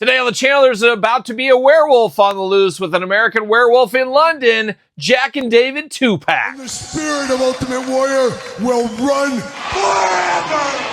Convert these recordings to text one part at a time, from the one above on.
Today on the channel, there's about to be a werewolf on the loose with an American werewolf in London, Jak and David 2-pack. The spirit of Ultimate Warrior will run forever!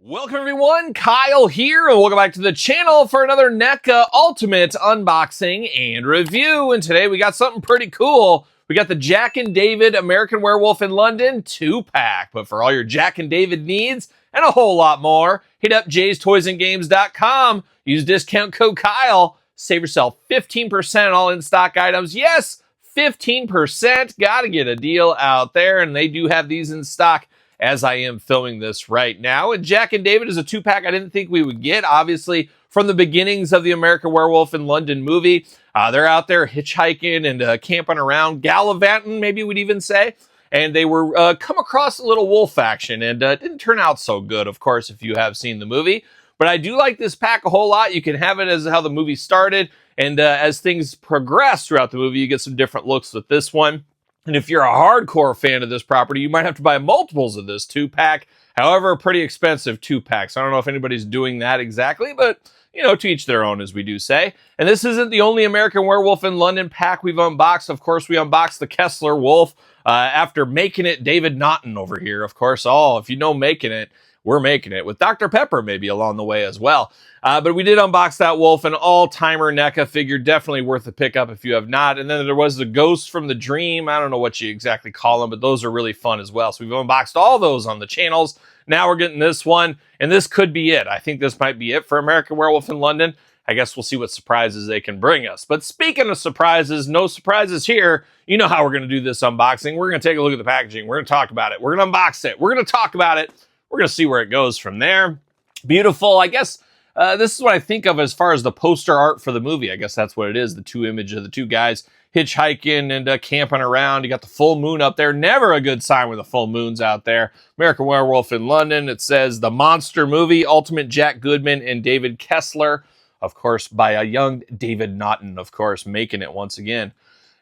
Welcome everyone, Kyle here, and welcome back to the channel for another NECA Ultimate unboxing and review. And today we got something pretty cool. We got the Jak and David American Werewolf in London 2-pack. But for all your Jak and David needs and a whole lot more, hit up jaystoysandgames.com. Use discount code Kyle. Save yourself 15% on all in-stock items. Yes, 15%. Gotta get a deal out there, and they do have these in stock as I am filming this right now. And Jak and David is a 2-pack I didn't think we would get, obviously, from the beginnings of the American Werewolf in London movie. They're out there hitchhiking and camping around, gallivanting, maybe we'd even say. And they were come across a little wolf action, and it didn't turn out so good, of course, if you have seen the movie. But I do like this pack a whole lot. You can have it as how the movie started, and as things progress throughout the movie, you get some different looks with this one. And if you're a hardcore fan of this property, you might have to buy multiples of this 2-pack. However, a pretty expensive 2-pack. So I don't know if anybody's doing that exactly, but, you know, to each their own, as we do say. And this isn't the only American Werewolf in London pack we've unboxed. Of course, we unboxed the Kessler Wolf after making it David Naughton over here. Of course, if you know making it, we're making it with Dr. Pepper maybe along the way as well. But we did unbox that wolf, an all-timer NECA figure, definitely worth a pickup if you have not. And then there was the Ghost from the Dream. I don't know what you exactly call them, but those are really fun as well. So we've unboxed all those on the channels. Now we're getting this one, and this could be it. I think this might be it for American Werewolf in London. I guess we'll see what surprises they can bring us. But speaking of surprises, no surprises here. You know how we're going to do this unboxing. We're going to take a look at the packaging. We're going to talk about it. We're going to unbox it. We're going to talk about it. We're going to see where it goes from there. Beautiful. I guess this is what I think of as far as the poster art for the movie. I guess that's what it is. The two images of the two guys hitchhiking and camping around. You got the full moon up there. Never a good sign when the full moon's out there. American Werewolf in London. It says the monster movie, Ultimate Jak Goodman and David Kessler. Of course, by a young David Naughton, of course, making it once again.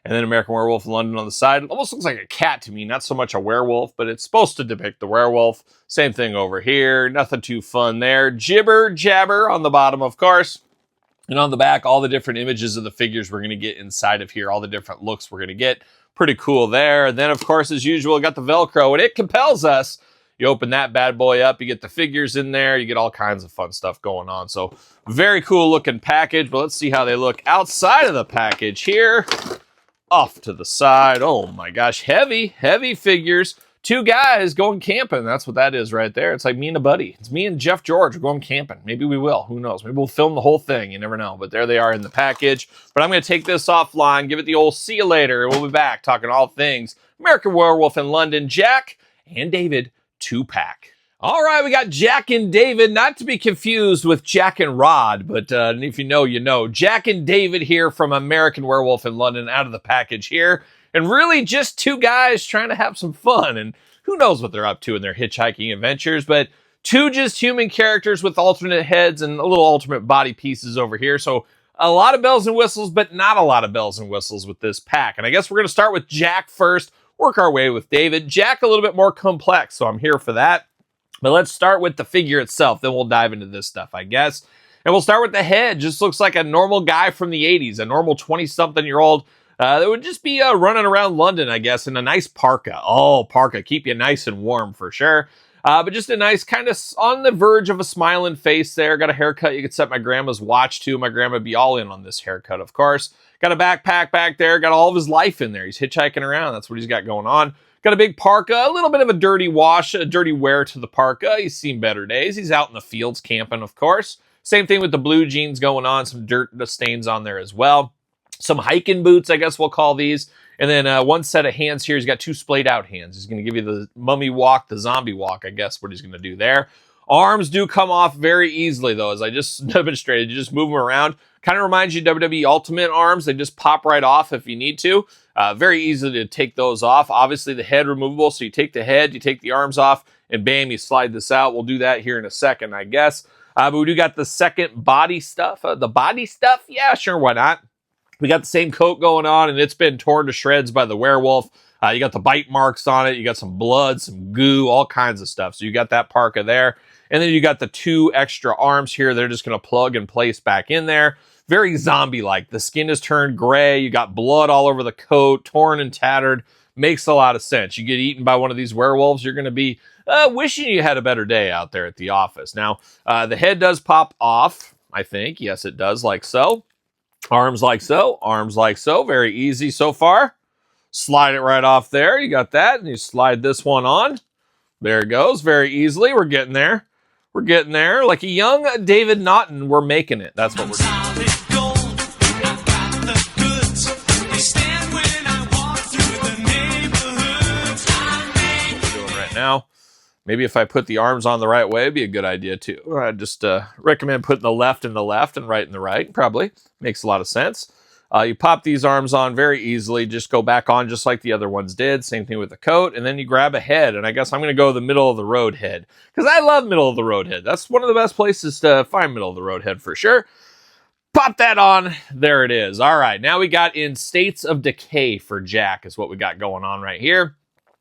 And then American Werewolf in London on the side. It almost looks like a cat to me, not so much a werewolf, but it's supposed to depict the werewolf. Same thing over here. Nothing too fun there. Jibber jabber on the bottom, of course. And on the back, all the different images of the figures we're going to get inside of here. All the different looks we're going to get. Pretty cool there. And then, of course, as usual, got the Velcro, and it compels us. You open that bad boy up, you get the figures in there, you get all kinds of fun stuff going on. So, very cool looking package, but let's see how they look outside of the package here. Off to the side. Oh my gosh, heavy figures. Two guys going camping. That's what that is right there. It's like me and a buddy. It's me and Jeff George. We're going camping. Maybe we will. Who knows? Maybe we'll film the whole thing. You never know. But there they are in the package. But I'm going to take this offline, give it the old see you later. We'll be back talking all things American Werewolf in London, Jak and David 2-pack. All right, we got Jak and David, not to be confused with Jack and Rod, but if you know, you know. Jak and David here from American Werewolf in London out of the package here. And really just two guys trying to have some fun. And who knows what they're up to in their hitchhiking adventures, but two just human characters with alternate heads and a little alternate body pieces over here. So a lot of bells and whistles, but not a lot of bells and whistles with this pack. And I guess we're going to start with Jak first, work our way with David. Jak a little bit more complex, so I'm here for that. But let's start with the figure itself, then we'll dive into this stuff, I guess. And we'll start with the head. Just looks like a normal guy from the 80s, a normal 20-something-year-old that would just be running around London, I guess, in a nice parka. Oh, parka, keep you nice and warm for sure. But just a nice kind of on the verge of a smiling face there. Got a haircut you could set my grandma's watch to. My grandma would be all in on this haircut, of course. Got a backpack back there. Got all of his life in there. He's hitchhiking around. That's what he's got going on. Got a big parka, a little bit of a dirty wash, a dirty wear to the parka. He's seen better days. He's out in the fields camping, of course. Same thing with the blue jeans going on. Some dirt stains on there as well. Some hiking boots, I guess we'll call these. And then one set of hands here. He's got two splayed out hands. He's going to give you the mummy walk, the zombie walk, I guess, what he's going to do there. Arms do come off very easily, though, as I just demonstrated. You just move them around. Kind of reminds you of WWE Ultimate arms. They just pop right off if you need to. Very easy to take those off. Obviously, the head removable, so you take the head, you take the arms off, and bam, you slide this out. We'll do that here in a second, I guess. But we do got the second body stuff. The body stuff? Yeah, sure, why not? We got the same coat going on, and it's been torn to shreds by the werewolf. You got the bite marks on it. You got some blood, some goo, all kinds of stuff. So you got that parka there. And then you got the 2 extra arms here. They're just going to plug and place back in there. Very zombie-like. The skin is turned gray. You got blood all over the coat, torn and tattered. Makes a lot of sense. You get eaten by one of these werewolves, you're going to be wishing you had a better day out there at the office. Now, the head does pop off, I think. Yes, it does, like so. Arms like so. Arms like so. Very easy so far. Slide it right off there. You got that. And you slide this one on. There it goes. Very easily. We're getting there. We're getting there. Like a young David Naughton, we're making it. That's what we're doing. Now, maybe if I put the arms on the right way, it'd be a good idea too. I just recommend putting the left in the left and right in the right. Probably makes a lot of sense. You pop these arms on very easily. Just go back on just like the other ones did. Same thing with the coat. And then you grab a head. And I guess I'm going to go the middle of the road head because I love middle of the road head. That's one of the best places to find middle of the road head for sure. Pop that on. There it is. All right. Now we got in states of decay for Jack is what we got going on right here.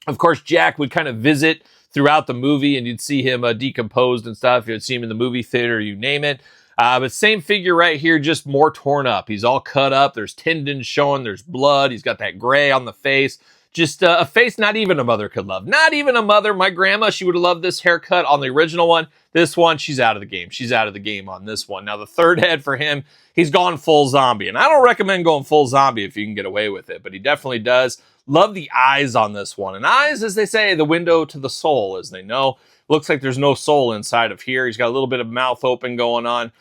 Of course, Jack would kind of visit throughout the movie, and you'd see him decomposed and stuff. You'd see him in the movie theater, you name it. But same figure right here, just more torn up. He's all cut up. There's tendons showing. There's blood. He's got that gray on the face. Just a face not even a mother could love. Not even a mother. My grandma, she would have loved this haircut on the original one. This one, she's out of the game. She's out of the game on this one. Now, the third head for him, he's gone full zombie. And I don't recommend going full zombie if you can get away with it, but he definitely does. Love the eyes on this one. And eyes, as they say, the window to the soul, as they know. Looks like there's no soul inside of here. He's got a little bit of mouth open going on.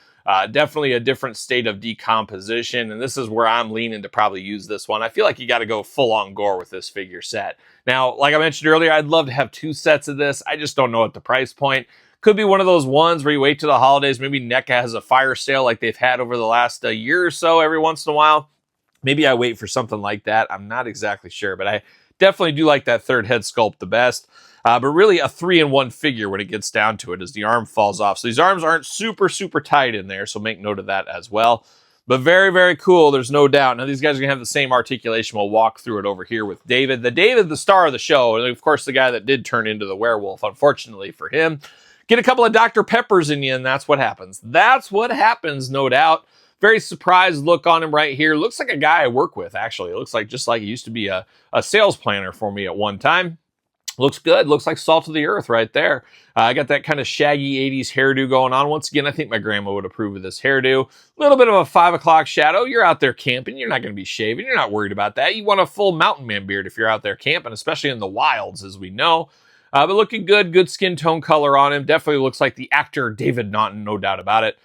Definitely a different state of decomposition. And this is where I'm leaning to probably use this one. I feel like you got to go full on gore with this figure set. Now, like I mentioned earlier, I'd love to have 2 sets of this. I just don't know at the price point. Could be one of those ones where you wait till the holidays. Maybe NECA has a fire sale like they've had over the last year or so every once in a while. Maybe I wait for something like that. I'm not exactly sure, but I definitely do like that third head sculpt the best. But really a 3-in-1 figure when it gets down to it as the arm falls off. So these arms aren't super, super tight in there, so make note of that as well. But very, very cool, there's no doubt. Now these guys are going to have the same articulation. We'll walk through it over here with David. The star of the show, and of course the guy that did turn into the werewolf, unfortunately for him. Get a couple of Dr. Peppers in you, and that's what happens. That's what happens, no doubt. Very surprised look on him right here. Looks like a guy I work with, actually. It looks like just like he used to be a sales planner for me at one time. Looks good. Looks like salt of the earth right there. I got that kind of shaggy 80s hairdo going on. Once again, I think my grandma would approve of this hairdo. A little bit of a 5 o'clock shadow. You're out there camping. You're not going to be shaving. You're not worried about that. You want a full mountain man beard if you're out there camping, especially in the wilds, as we know. But looking good. Good skin tone color on him. Definitely looks like the actor David Naughton, no doubt about it.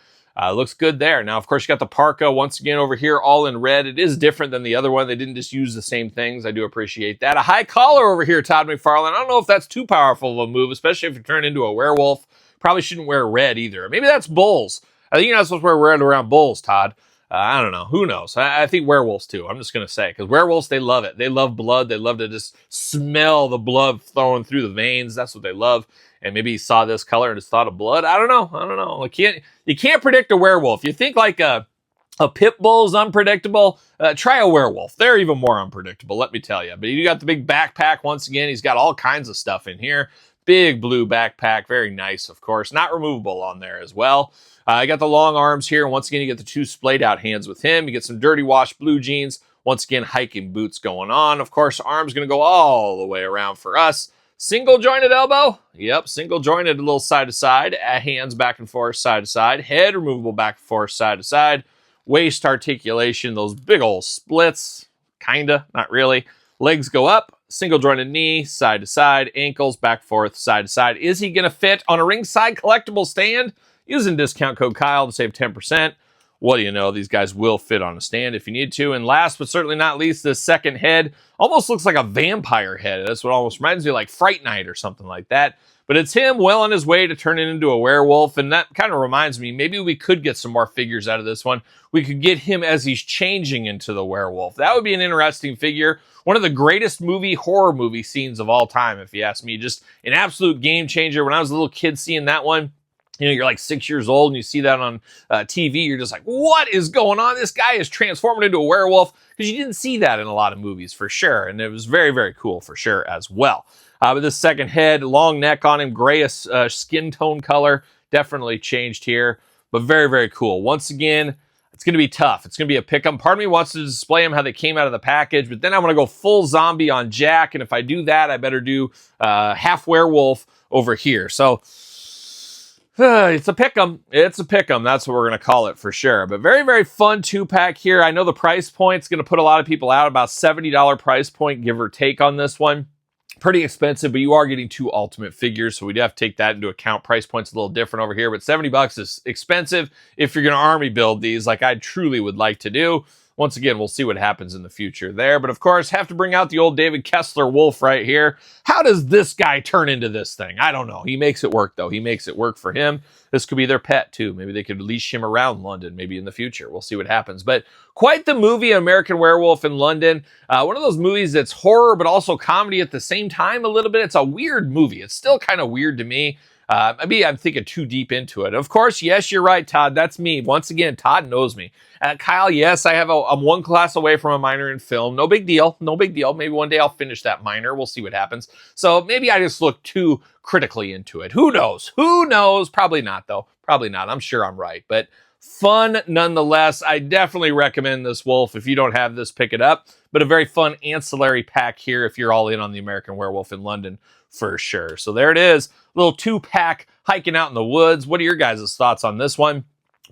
Looks good there. Now, of course, you got the parka once again over here, all in red. It is different than the other one. They didn't just use the same things. I do appreciate that. A high collar over here, Todd McFarlane. I don't know if that's too powerful of a move, especially if you turn into a werewolf. Probably shouldn't wear red either. Maybe that's bulls. I think you're not supposed to wear red around bulls, Todd. I don't know. Who knows? I think werewolves too. I'm just going to say, because werewolves, they love it. They love blood. They love to just smell the blood flowing through the veins. That's what they love. And maybe he saw this color and just thought of blood. I don't know. You can't predict a werewolf. You think like a pit bull is unpredictable. Try a werewolf. They're even more unpredictable, let me tell you. But you got the big backpack once again. He's got all kinds of stuff in here. Big blue backpack. Very nice, of course. Not removable on there as well. I got the long arms here. Once again, you get the 2 splayed out hands with him. You get some dirty wash blue jeans. Once again, hiking boots going on. Of course, arms going to go all the way around for us. Single jointed elbow. Yep, single jointed, a little side to side. Hands back and forth, side to side. Head removable back and forth, side to side. Waist articulation, those big old splits. Kinda, not really. Legs go up. Single jointed knee, side to side. Ankles back, forth, side to side. Is he going to fit on a ringside collectible stand? Using discount code Kyle to save 10%. what do you know? These guys will fit on a stand if you need to. And last but certainly not least, this second head almost looks like a vampire head. That's what almost reminds me of like Fright Night or something like that. But it's him well on his way to turning into a werewolf. And that kind of reminds me, maybe we could get some more figures out of this one. We could get him as he's changing into the werewolf. That would be an interesting figure. One of the greatest horror movie scenes of all time, if you ask me. Just an absolute game changer. When I was a little kid seeing that one, you know, you're like 6 years old and you see that on TV, you're just like, what is going on? This guy is transforming into a werewolf, because you didn't see that in a lot of movies for sure. And it was very, very cool for sure as well. But this second head, long neck on him, grayish skin tone color, definitely changed here, but very, very cool. Once again, it's going to be tough. It's going to be a pick-up. Part of me wants to display them how they came out of the package, but then I want to go full zombie on Jack, and if I do that, I better do half werewolf over here. So it's a pick'em. It's a pick'em. That's what we're going to call it for sure. But very, very fun 2-pack here. I know the price point's going to put a lot of people out, about $70 price point, give or take on this one. Pretty expensive, but you are getting 2 Ultimate figures, so we do have to take that into account. Price point's a little different over here, but $70 is expensive if you're going to army build these like I truly would like to do. Once again, we'll see what happens in the future there. But of course, have to bring out the old David Kessler wolf right here. How does this guy turn into this thing? I don't know. He makes it work, though. He makes it work for him. This could be their pet, too. Maybe they could leash him around London, maybe in the future. We'll see what happens. But quite the movie, American Werewolf in London. One of those movies that's horror, but also comedy at the same time a little bit. It's a weird movie. It's still kind of weird to me. Maybe I'm thinking too deep into it. Of course, yes, you're right, Todd. That's me. Once again, Todd knows me. Kyle, yes, I'm 1 class away from a minor in film. No big deal. No big deal. Maybe one day I'll finish that minor. We'll see what happens. So maybe I just look too critically into it. Who knows? Who knows? Probably not, though. Probably not. I'm sure I'm right. But fun nonetheless. I definitely recommend this wolf. If you don't have this, pick it up. But a very fun ancillary pack here if you're all in on the American Werewolf in London for sure. So there it is. Little 2-pack hiking out in the woods. What are your guys' thoughts on this one?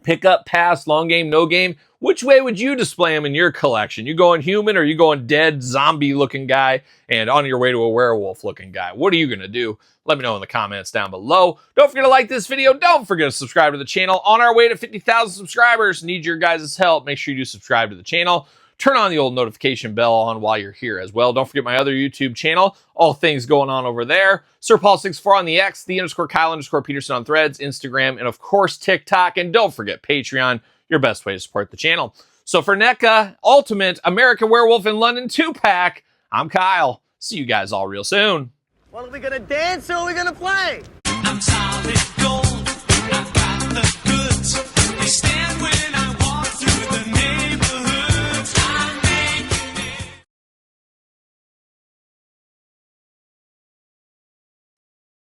Pick up, pass, long game, no game. Which way would you display them in your collection? You going human or you going dead zombie looking guy and on your way to a werewolf looking guy? What are you going to do? Let me know in the comments down below. Don't forget to like this video. Don't forget to subscribe to the channel. On our way to 50,000 subscribers. Need your guys' help. Make sure you do subscribe to the channel. Turn on the old notification bell on while you're here as well. Don't forget my other YouTube channel. All things going on over there. SirPaul64 on the X, _Kyle_Peterson on Threads, Instagram, and of course TikTok. And don't forget Patreon, your best way to support the channel. So for NECA Ultimate American Werewolf in London 2-pack, I'm Kyle. See you guys all real soon. Well, are we gonna dance or are we gonna play? I'm solid gold.